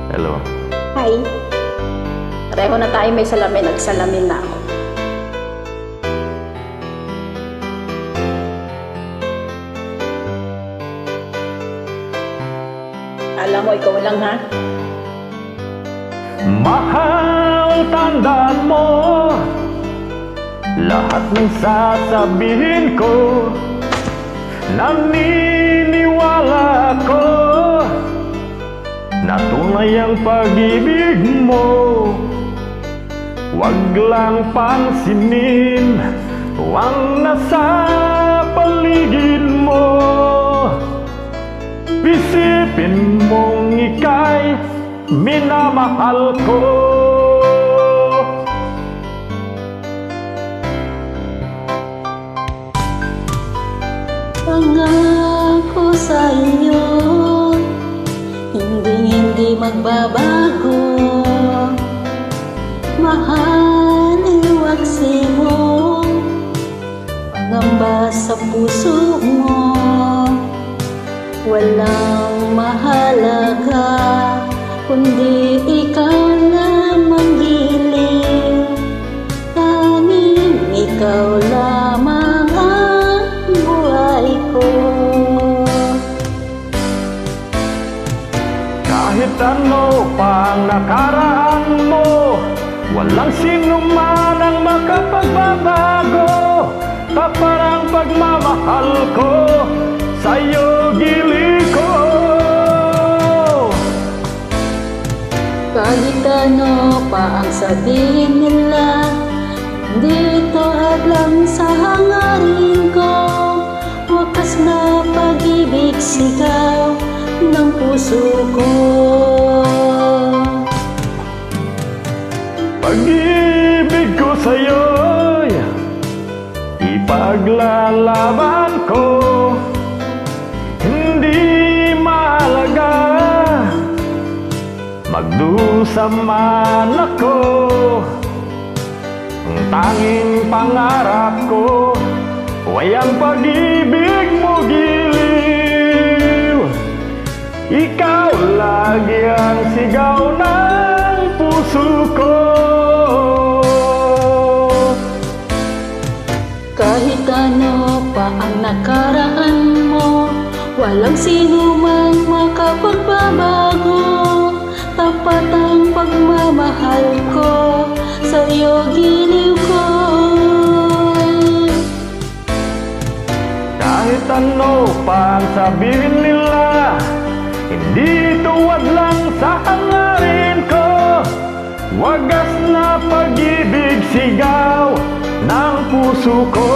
Hello. Hi. Pareho na tayo may salamin. Nagsalamin na ako. Alam mo, ikaw lang ha. Mahal, tandaan mo lahat ng sasabihin ko. Naniniwala ko na tunay ang pag-ibig mo. Huwag lang pansinin ang nasa paligid mo. Isipin mong ika'y minamahal ko. Pangako sa iyo, hindi magbabago. Mahal, iwaksi mo pangamba sa puso mo. Walang mahalaga kundi ikaw lamang giling. Tanging ikaw lamang ang buhay ko. Kahit ano pang nakaraan mo, walang sino man ang makapagbabago. Tapat ang pagmamahal ko, sa'yo gili ko. Kahit ano pa ang sabihin nila, dito hadlang sa hangarin ko. Wakas na pag-ibig sigaw ng puso ko. Pag-ibig ko sa'yo'y ipaglalaban ko. Hindi mahalaga magdusa man ako. Ang tanging pangarap ko ay ang pag-ibig mo giliw. Ikaw lagi ang sigaw ng puso ko. Kahit ano pa ang nakaraan mo, walang sino mang makapagbabago. Tapat ang pagmamahal ko, sa'yo giliw ko. Kahit ano pa ang sabihin nila, hindi tuwad lang sa hangarin ko. Wagas na pag-ibig sigaw ng puso ko.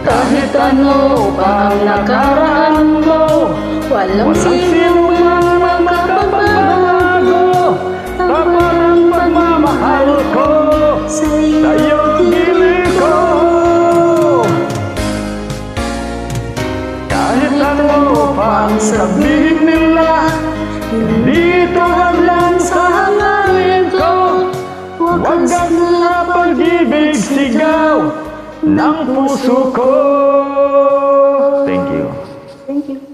Kahit ano pa ang nakaraan mo, walang sino mang makapagbabago. Tapat ang pagmamahal ko, sa'yo gili ko. Kahit ano pa ang sabihin nila, hindi tuwad lang sa hangarin ko. Wagas na pag-ibig sigaw ng puso ko. Thank you. Thank you.